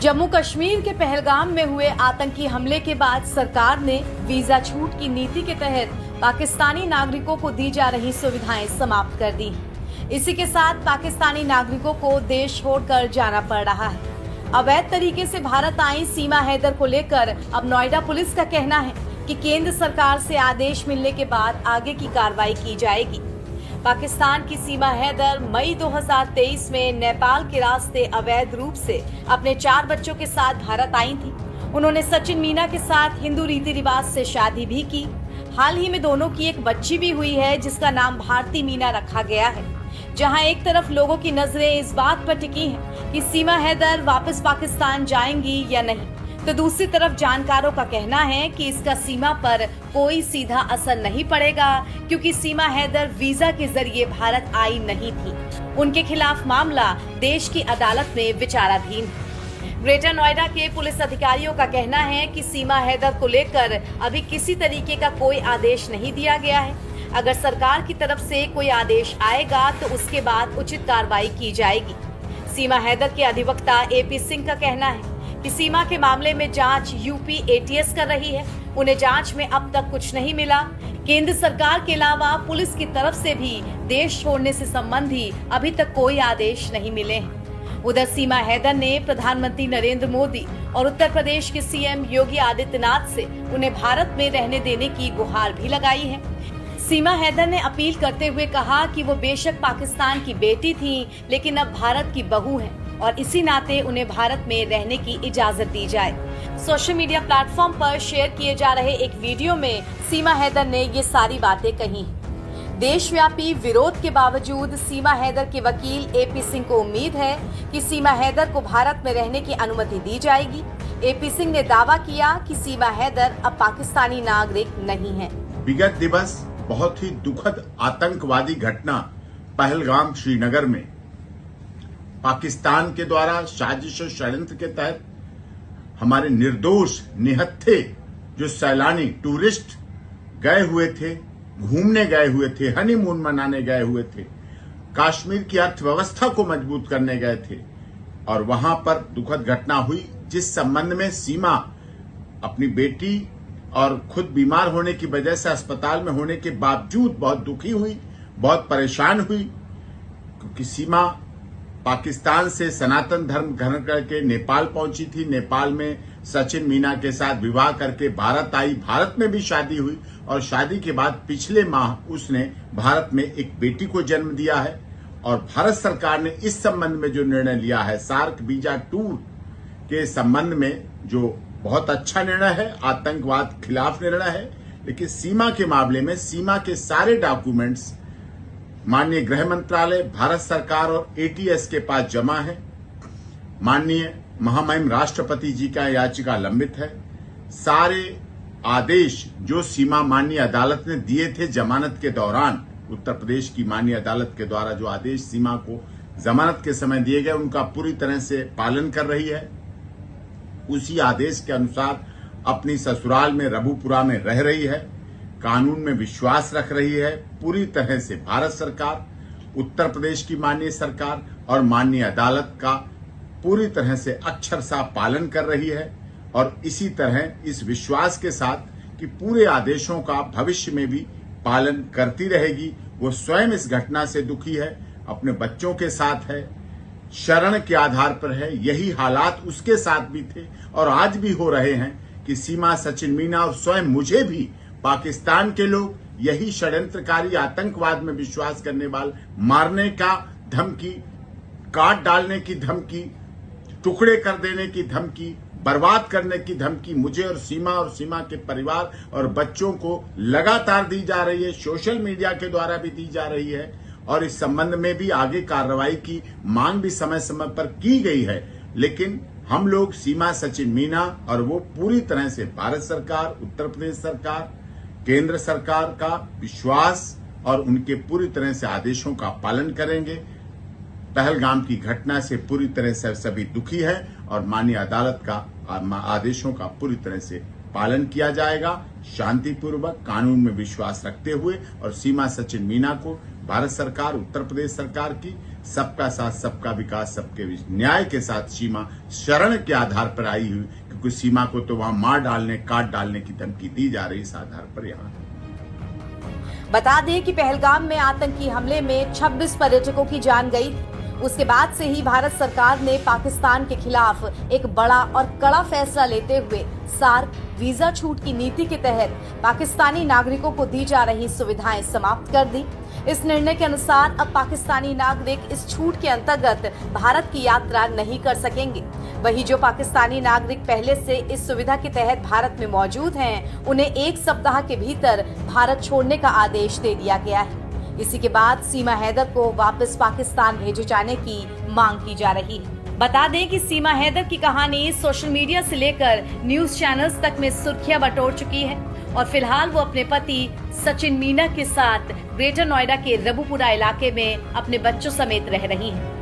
जम्मू कश्मीर के पहलगाम में हुए आतंकी हमले के बाद सरकार ने वीजा छूट की नीति के तहत पाकिस्तानी नागरिकों को दी जा रही सुविधाएं समाप्त कर दी। इसी के साथ पाकिस्तानी नागरिकों को देश छोड़कर जाना पड़ रहा है। अवैध तरीके से भारत आई सीमा हैदर को लेकर अब नोएडा पुलिस का कहना है कि केंद्र सरकार से आदेश मिलने के बाद आगे की कार्रवाई की जाएगी। पाकिस्तान की सीमा हैदर मई 2023 में नेपाल के रास्ते अवैध रूप से अपने 4 बच्चों के साथ भारत आई थी। उन्होंने सचिन मीना के साथ हिंदू रीति रिवाज से शादी भी की। हाल ही में दोनों की एक बच्ची भी हुई है जिसका नाम भारती मीना रखा गया है। जहां एक तरफ लोगों की नजरें इस बात पर टिकी हैं कि सीमा हैदर वापस पाकिस्तान जाएंगी या नहीं, तो दूसरी तरफ जानकारों का कहना है कि इसका सीमा पर कोई सीधा असर नहीं पड़ेगा, क्योंकि सीमा हैदर वीजा के जरिए भारत आई नहीं थी। उनके खिलाफ मामला देश की अदालत में विचाराधीन है। ग्रेटर नोएडा के पुलिस अधिकारियों का कहना है कि सीमा हैदर को लेकर अभी किसी तरीके का कोई आदेश नहीं दिया गया है। अगर सरकार की तरफ से कोई आदेश आएगा तो उसके बाद उचित कार्रवाई की जाएगी। सीमा हैदर के अधिवक्ता AP सिंह का कहना है कि सीमा के मामले में जांच यूपी ATS कर रही है। उन्हें जांच में अब तक कुछ नहीं मिला। केंद्र सरकार के अलावा पुलिस की तरफ से भी देश छोड़ने से संबंधी अभी तक कोई आदेश नहीं मिले हैं। उधर सीमा हैदर ने प्रधानमंत्री नरेंद्र मोदी और उत्तर प्रदेश के CM योगी आदित्यनाथ से उन्हें भारत में रहने देने की गुहार भी लगाई है। सीमा हैदर ने अपील करते हुए कहा कि वो बेशक पाकिस्तान की बेटी थी, लेकिन अब भारत की बहू हैं और इसी नाते उन्हें भारत में रहने की इजाजत दी जाए। सोशल मीडिया प्लेटफॉर्म पर शेयर किए जा रहे एक वीडियो में सीमा हैदर ने ये सारी बातें कही। देशव्यापी विरोध के बावजूद सीमा हैदर के वकील AP सिंह को उम्मीद है कि सीमा हैदर को भारत में रहने की अनुमति दी जाएगी। AP सिंह ने दावा किया कि सीमा हैदर अब पाकिस्तानी नागरिक नहीं है। विगत दिवस बहुत ही दुखद आतंकवादी घटना पहलगाम श्रीनगर में पाकिस्तान के द्वारा साजिश और षड्यंत्र के तहत हमारे निर्दोष निहत्थे जो सैलानी टूरिस्ट गए हुए थे, घूमने गए हुए थे, हनीमून मनाने गए हुए थे, कश्मीर की अर्थव्यवस्था को मजबूत करने गए थे और वहां पर दुखद घटना हुई, जिस संबंध में सीमा अपनी बेटी और खुद बीमार होने की वजह से अस्पताल में होने के बावजूद बहुत दुखी हुई, बहुत परेशान हुई, क्योंकि सीमा पाकिस्तान से सनातन धर्म ग्रहण करके नेपाल पहुंची थी। नेपाल में सचिन मीना के साथ विवाह करके भारत आई। भारत में भी शादी हुई और शादी के बाद पिछले माह उसने भारत में एक बेटी को जन्म दिया है। और भारत सरकार ने इस संबंध में जो निर्णय लिया है, सार्क वीजा टूर के संबंध में, जो बहुत अच्छा निर्णय है, आतंकवाद खिलाफ निर्णय है, लेकिन सीमा के मामले में सीमा के सारे डॉक्यूमेंट्स माननीय गृह मंत्रालय, भारत सरकार और ATS के पास जमा है। माननीय महामहिम राष्ट्रपति जी का याचिका लंबित है। सारे आदेश जो सीमा माननीय अदालत ने दिए थे जमानत के दौरान, उत्तर प्रदेश की माननीय अदालत के द्वारा जो आदेश सीमा को जमानत के समय दिए गए, उनका पूरी तरह से पालन कर रही है। उसी आदेश के अनुसार अपनी ससुराल में रबुपुरा में रह रही है, कानून में विश्वास रख रही है। पूरी तरह से भारत सरकार, उत्तर प्रदेश की माननीय सरकार और माननीय अदालत का पूरी तरह से अक्षरशः पालन कर रही है। और इसी तरह इस विश्वास के साथ कि पूरे आदेशों का भविष्य में भी पालन करती रहेगी। वो स्वयं इस घटना से दुखी है, अपने बच्चों के साथ है, शरण के आधार पर है। यही हालात उसके साथ भी थे और आज भी हो रहे हैं कि सीमा, सचिन मीना और स्वयं मुझे भी पाकिस्तान के लोग यही षड्यंत्रकारी आतंकवाद में विश्वास करने वाले मारने का धमकी, काट डालने की धमकी, टुकड़े कर देने की धमकी, बर्बाद करने की धमकी मुझे और सीमा के परिवार और बच्चों को लगातार दी जा रही है। सोशल मीडिया के द्वारा भी दी जा रही है और इस संबंध में भी आगे कार्रवाई की मांग भी समय समय पर की गई है। लेकिन हम लोग सीमा, सचिन मीना और वो पूरी तरह से भारत सरकार, उत्तर प्रदेश सरकार, केंद्र सरकार का विश्वास और उनके पूरी तरह से आदेशों का पालन करेंगे। पहलगाम की घटना से पूरी तरह से सभी दुखी है और माननीय अदालत का आदेशों का पूरी तरह से पालन किया जाएगा, शांतिपूर्वक, कानून में विश्वास रखते हुए। और सीमा, सचिन मीना को भारत सरकार, उत्तर प्रदेश सरकार की सबका साथ सबका विकास सबके बीच न्याय के साथ सीमा शरण के आधार पर आई हुई, क्योंकि सीमा को तो वहां मार डालने काट डालने की धमकी दी जा रही, इस आधार पर यहाँ। बता दें कि पहलगाम में आतंकी हमले में 26 पर्यटकों की जान गई। उसके बाद से ही भारत सरकार ने पाकिस्तान के खिलाफ एक बड़ा और कड़ा फैसला लेते हुए सार्क वीजा छूट की नीति के तहत पाकिस्तानी नागरिकों को दी जा रही सुविधाएं समाप्त कर दी। इस निर्णय के अनुसार अब पाकिस्तानी नागरिक इस छूट के अंतर्गत भारत की यात्रा नहीं कर सकेंगे। वहीं जो पाकिस्तानी नागरिक पहले से इस सुविधा के तहत भारत में मौजूद हैं, उन्हें 1 सप्ताह के भीतर भारत छोड़ने का आदेश दे दिया गया है। इसी के बाद सीमा हैदर को वापस पाकिस्तान भेजे जाने की मांग की जा रही है। बता दें कि सीमा हैदर की कहानी सोशल मीडिया से लेकर न्यूज चैनल्स तक में सुर्खियां बटोर चुकी है और फिलहाल वो अपने पति सचिन मीना के साथ ग्रेटर नोएडा के रबुपुरा इलाके में अपने बच्चों समेत रह रही हैं।